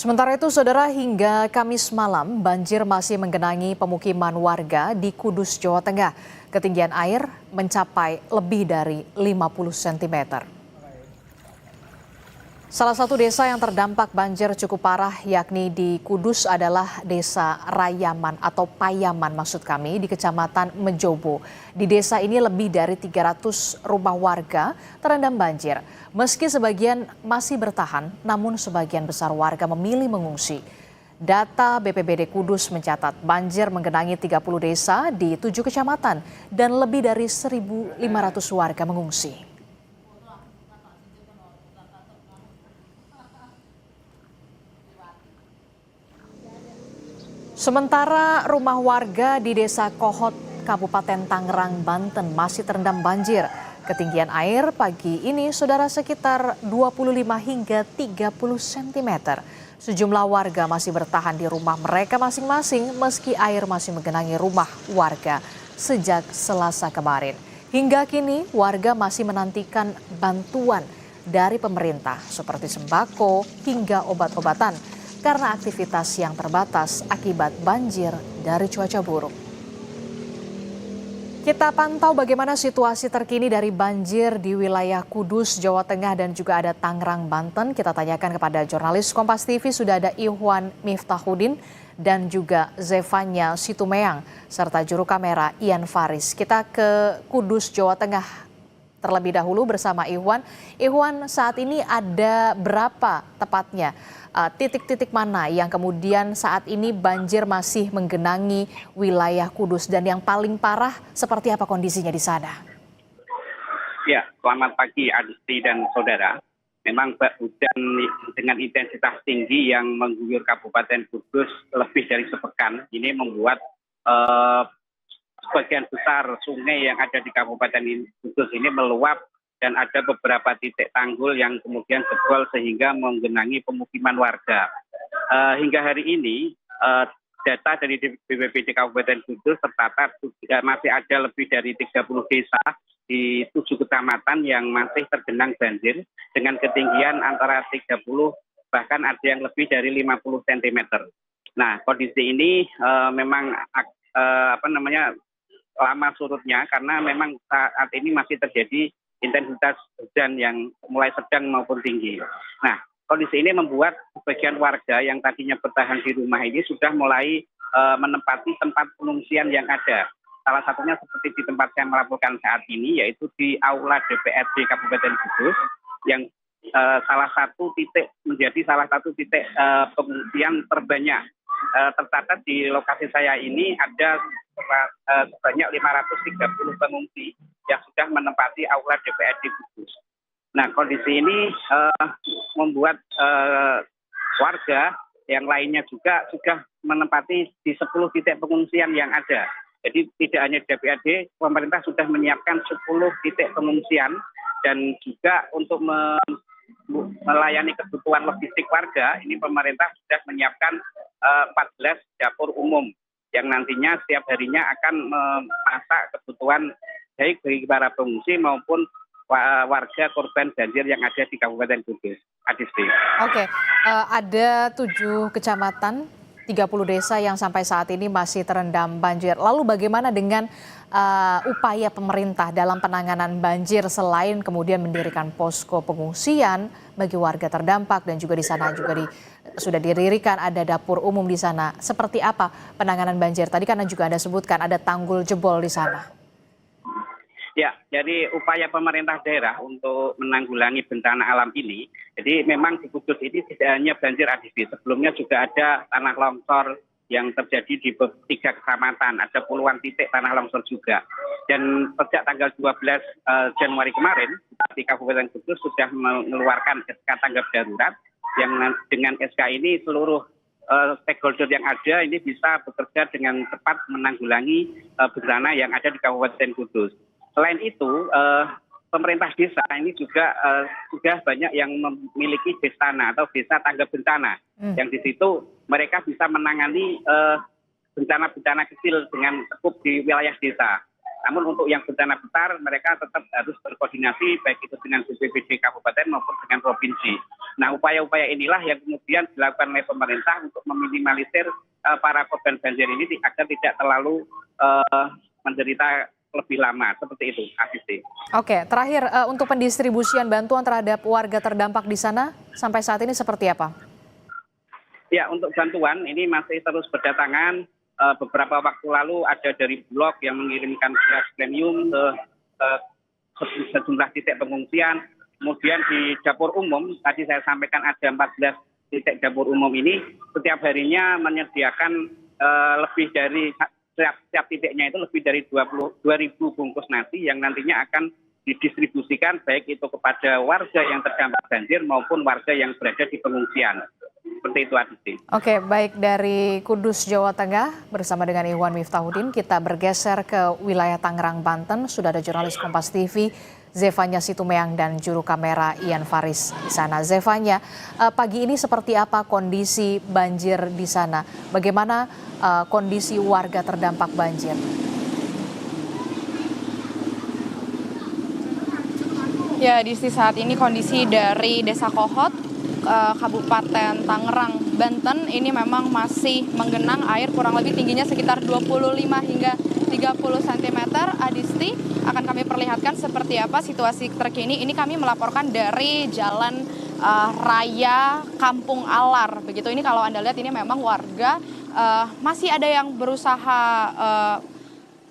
Sementara itu, saudara, hingga Kamis malam, banjir masih menggenangi pemukiman warga di Kudus, Jawa Tengah. Ketinggian air mencapai lebih dari 50 cm. Salah satu desa yang terdampak banjir cukup parah yakni di Kudus adalah Desa Rayaman atau Payaman maksud kami di Kecamatan Mejobo. Di desa ini lebih dari 300 rumah warga terendam banjir. Meski sebagian masih bertahan, namun sebagian besar warga memilih mengungsi. Data BPBD Kudus mencatat banjir menggenangi 30 desa di 7 kecamatan dan lebih dari 1.500 warga mengungsi. Sementara rumah warga di Desa Kohot, Kabupaten Tangerang, Banten masih terendam banjir. Ketinggian air pagi ini saudara sekitar 25 hingga 30 cm. Sejumlah warga masih bertahan di rumah mereka masing-masing meski air masih menggenangi rumah warga sejak Selasa kemarin. Hingga kini warga masih menantikan bantuan dari pemerintah seperti sembako hingga obat-obatan karena aktivitas yang terbatas akibat banjir dari cuaca buruk. Kita pantau bagaimana situasi terkini dari banjir di wilayah Kudus, Jawa Tengah dan juga ada Tangerang, Banten. Kita tanyakan kepada jurnalis Kompas TV, sudah ada Ihwan Miftahudin dan juga Zevanya Situmeang serta juru kamera Ian Faris. Kita ke Kudus, Jawa Tengah terlebih dahulu bersama Ihwan. Ihwan, saat ini ada berapa tepatnya titik-titik mana yang kemudian saat ini banjir masih menggenangi wilayah Kudus dan yang paling parah seperti apa kondisinya di sana? Ya, selamat pagi Adisti dan saudara. Memang hujan dengan intensitas tinggi yang mengguyur Kabupaten Kudus lebih dari sepekan ini membuat sebagian besar sungai yang ada di Kabupaten Kudus ini meluap dan ada beberapa titik tanggul yang kemudian jebol sehingga menggenangi pemukiman warga. Hingga hari ini data dari BPBD Kabupaten Kudus tercatat masih ada lebih dari 30 desa di 7 kecamatan yang masih tergenang banjir dengan ketinggian antara 30 bahkan ada yang lebih dari 50 cm. Nah, kondisi ini memang lama surutnya karena memang saat ini masih terjadi intensitas hujan yang mulai sedang maupun tinggi. Nah, kondisi ini membuat sebagian warga yang tadinya bertahan di rumah ini sudah mulai menempati tempat pengungsian yang ada. Salah satunya seperti di tempat saya melaporkan saat ini, yaitu di Aula DPRD Kabupaten Kudus, yang salah satu titik pengungsian terbanyak. Tercatat di lokasi saya ini ada sebanyak 530 pengungsi yang sudah menempati Aula DPRD Kudus. Nah, kondisi ini membuat warga yang lainnya juga sudah menempati di 10 titik pengungsian yang ada. Jadi tidak hanya DPRD, pemerintah sudah menyiapkan 10 titik pengungsian dan juga untuk melayani kebutuhan logistik warga, ini pemerintah sudah menyiapkan 14 dapur umum yang nantinya setiap harinya akan memasak kebutuhan baik bagi para pengungsi maupun warga korban banjir yang ada di Kabupaten Kudus. Adisti. Oke, ada 7 kecamatan, 30 desa yang sampai saat ini masih terendam banjir. Lalu bagaimana dengan upaya pemerintah dalam penanganan banjir selain kemudian mendirikan posko pengungsian bagi warga terdampak dan juga di sana juga sudah didirikan ada dapur umum di sana. Seperti apa penanganan banjir? Tadi kan juga Anda sebutkan ada tanggul jebol di sana. Ya, jadi upaya pemerintah daerah untuk menanggulangi bencana alam ini, jadi memang di Kudus ini tidak hanya banjir Adisti, sebelumnya juga ada tanah longsor yang terjadi di 3 kecamatan, ada puluhan titik tanah longsor juga. Dan sejak tanggal 12 Januari kemarin, di Kabupaten Kudus sudah mengeluarkan SK tanggap darurat, yang dengan SK ini seluruh stakeholder yang ada ini bisa bekerja dengan cepat menanggulangi bencana yang ada di Kabupaten Kudus. Selain itu, pemerintah desa ini juga sudah banyak yang memiliki destana atau desa tanggap bencana. Yang di situ mereka bisa menangani bencana-bencana kecil dengan cukup di wilayah desa. Namun untuk yang bencana besar mereka tetap harus berkoordinasi baik itu dengan BPBD kabupaten maupun dengan provinsi. Nah, upaya-upaya inilah yang kemudian dilakukan oleh pemerintah untuk meminimalisir para korban banjir ini agar tidak terlalu menderita lebih lama, seperti itu, Asisti. Oke, terakhir untuk pendistribusian bantuan terhadap warga terdampak di sana sampai saat ini seperti apa? Ya, untuk bantuan ini masih terus berdatangan. Beberapa waktu lalu ada dari Bulog yang mengirimkan beras premium ke sejumlah titik pengungsian. Kemudian di dapur umum, tadi saya sampaikan ada 14 titik dapur umum ini, setiap harinya menyediakan lebih dari, setiap titiknya itu lebih dari 2.000 bungkus nasi yang nantinya akan didistribusikan baik itu kepada warga yang terdampak banjir maupun warga yang berada di pengungsian. Seperti itu, Adisti. Oke, baik dari Kudus, Jawa Tengah bersama dengan Iwan Miftahudin, kita bergeser ke wilayah Tangerang, Banten. Sudah ada jurnalis Kompas TV, Zefanya Situmeang dan juru kamera Ian Faris di sana. Zefanya, pagi ini seperti apa kondisi banjir di sana? Bagaimana kondisi warga terdampak banjir? Ya, di saat ini kondisi dari Desa Kohot, Kabupaten Tangerang, Banten ini memang masih menggenang air kurang lebih tingginya sekitar 25 hingga 30 cm. Adisti, akan kami perlihatkan seperti apa situasi terkini. Ini kami melaporkan dari Jalan Raya Kampung Alar. Begitu, ini kalau Anda lihat ini memang warga masih ada yang berusaha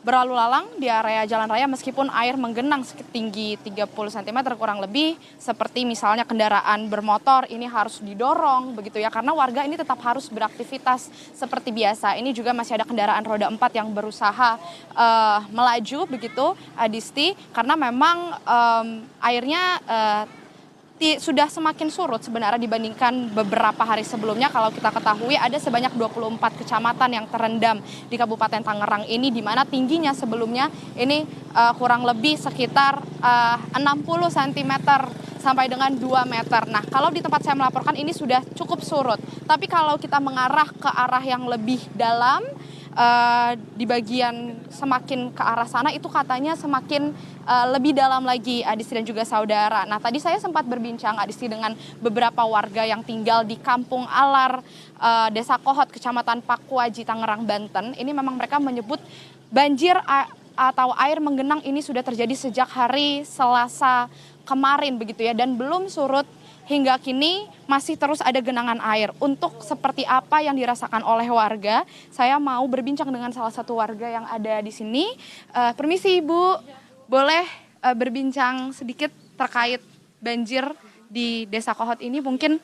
berlalu lalang di area jalan raya meskipun air menggenang setinggi 30 cm kurang lebih, seperti misalnya kendaraan bermotor ini harus didorong begitu ya, karena warga ini tetap harus beraktivitas seperti biasa. Ini juga masih ada kendaraan roda 4 yang berusaha melaju begitu, Adisti, karena memang airnya sudah semakin surut sebenarnya dibandingkan beberapa hari sebelumnya. Kalau kita ketahui ada sebanyak 24 kecamatan yang terendam di Kabupaten Tangerang ini, di mana tingginya sebelumnya ini kurang lebih sekitar 60 cm sampai dengan 2 meter. Nah, kalau di tempat saya melaporkan ini sudah cukup surut. Tapi kalau kita mengarah ke arah yang lebih dalam, di bagian semakin ke arah sana itu katanya semakin lebih dalam lagi, Adisti dan juga saudara. Nah, tadi saya sempat berbincang, Adisti, dengan beberapa warga yang tinggal di Kampung Alar, Desa Kohot, Kecamatan Pakuaji, Tangerang, Banten. Ini memang mereka menyebut banjir atau air menggenang ini sudah terjadi sejak hari Selasa kemarin begitu ya, dan belum surut. Hingga kini masih terus ada genangan air. Untuk seperti apa yang dirasakan oleh warga, saya mau berbincang dengan salah satu warga yang ada di sini. Permisi Ibu, boleh berbincang sedikit terkait banjir di Desa Kohot ini? Mungkin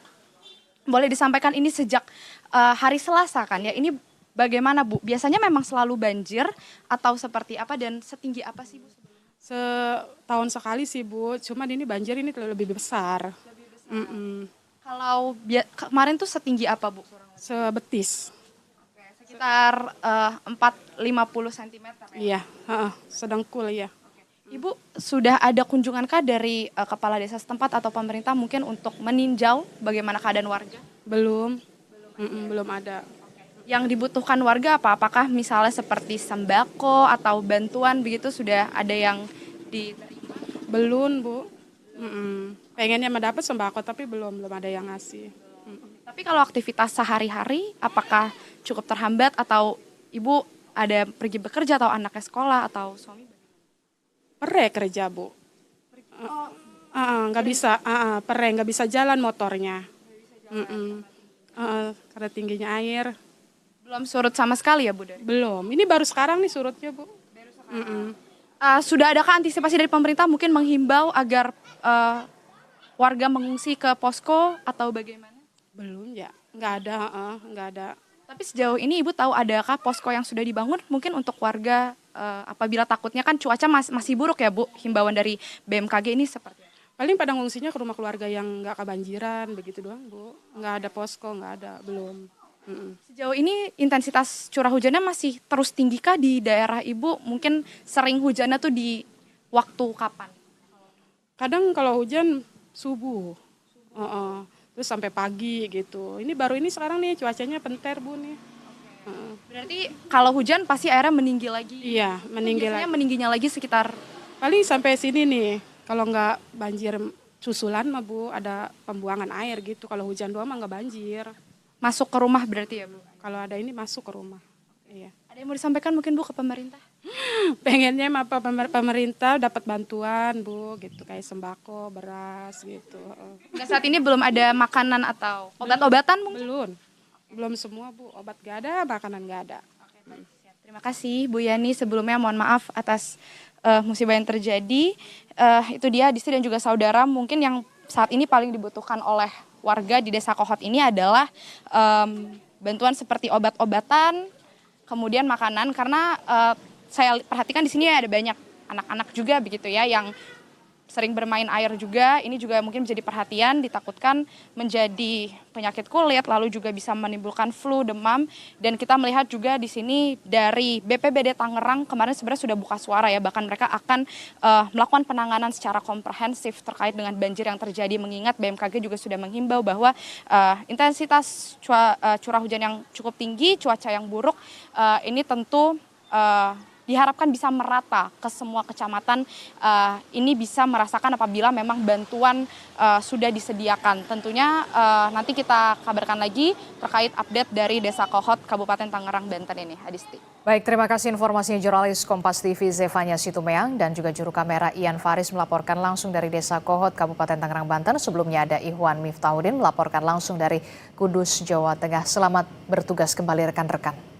boleh disampaikan ini sejak hari Selasa kan ya? Ini bagaimana Bu? Biasanya memang selalu banjir atau seperti apa dan setinggi apa sih Bu? Setahun sekali sih Bu, cuman ini banjir ini lebih besar. Kalau kemarin tuh setinggi apa Bu? Sebetis. Oke, sekitar 4-50 cm ya? Iya, sedengkul ya. Ibu, sudah ada kunjungankah dari kepala desa setempat atau pemerintah mungkin untuk meninjau bagaimana keadaan warga? Belum ada. Yang dibutuhkan warga apa? Apakah misalnya seperti sembako atau bantuan begitu sudah ada yang diterima? Belum Bu. Pengennya mendapat sembako tapi belum ada yang ngasih. Tapi kalau aktivitas sehari-hari apakah cukup terhambat atau Ibu ada pergi bekerja atau anaknya sekolah atau suami? Pere kerja Bu. Nggak bisa, nggak bisa jalan motornya. Karena tingginya air. Belum surut sama sekali ya Bu? Belum, ini baru sekarang nih surutnya Bu. Sudah adakah antisipasi dari pemerintah mungkin menghimbau agar warga mengungsi ke posko atau bagaimana? Belum ya, nggak ada. Tapi sejauh ini Ibu tahu adakah posko yang sudah dibangun mungkin untuk warga apabila takutnya kan cuaca masih buruk ya Bu, himbauan dari BMKG ini seperti apa? Paling pada ngungsinya ke rumah keluarga yang nggak kebanjiran, begitu doang Bu. Nggak ada posko, nggak ada, belum. Sejauh ini intensitas curah hujannya masih terus tinggi kah di daerah Ibu? Mungkin sering hujannya tuh di waktu kapan? Kadang kalau hujan subuh, terus sampai pagi gitu. Ini baru ini sekarang nih cuacanya penter Bu nih. Berarti kalau hujan pasti airnya meninggi lagi. Iya, meninggi Biasanya lagi. meningginya lagi sekitar Paling sampai sini nih. Kalau nggak banjir susulan mah Bu, ada pembuangan air gitu. Kalau hujan doang mah nggak banjir. masuk ke rumah berarti ya Bu. Kalau ada ini masuk ke rumah. Iya. Ada yang mau disampaikan mungkin Bu ke pemerintah? Pengennya mah pemerintah dapat bantuan Bu, gitu kayak sembako, beras gitu. Nah, saat ini belum ada makanan atau obat-obatan mungkin? Belum semua Bu, obat gak ada, makanan gak ada. Terima kasih Bu Yani, sebelumnya mohon maaf atas musibah yang terjadi. Itu dia Disti dan juga saudara, mungkin yang saat ini paling dibutuhkan oleh warga di Desa Kohot ini adalah bantuan seperti obat-obatan, kemudian makanan, karena saya perhatikan di sini ada banyak anak-anak juga begitu ya yang sering bermain air juga. Ini juga mungkin menjadi perhatian, ditakutkan menjadi penyakit kulit, lalu juga bisa menimbulkan flu, demam. Dan kita melihat juga di sini dari BPBD Tangerang kemarin sebenarnya sudah buka suara ya, bahkan mereka akan melakukan penanganan secara komprehensif terkait dengan banjir yang terjadi, mengingat BMKG juga sudah menghimbau bahwa intensitas curah hujan yang cukup tinggi, cuaca yang buruk, ini tentu diharapkan bisa merata ke semua kecamatan. Ini bisa merasakan apabila memang bantuan sudah disediakan. Tentunya nanti kita kabarkan lagi terkait update dari Desa Kohot, Kabupaten Tangerang, Banten ini, Adisti. Baik, terima kasih informasinya jurnalis Kompas TV Zevanya Situmeang dan juga juru kamera Ian Faris melaporkan langsung dari Desa Kohot, Kabupaten Tangerang, Banten. Sebelumnya ada Ihwan Miftahudin melaporkan langsung dari Kudus, Jawa Tengah. Selamat bertugas kembali rekan-rekan.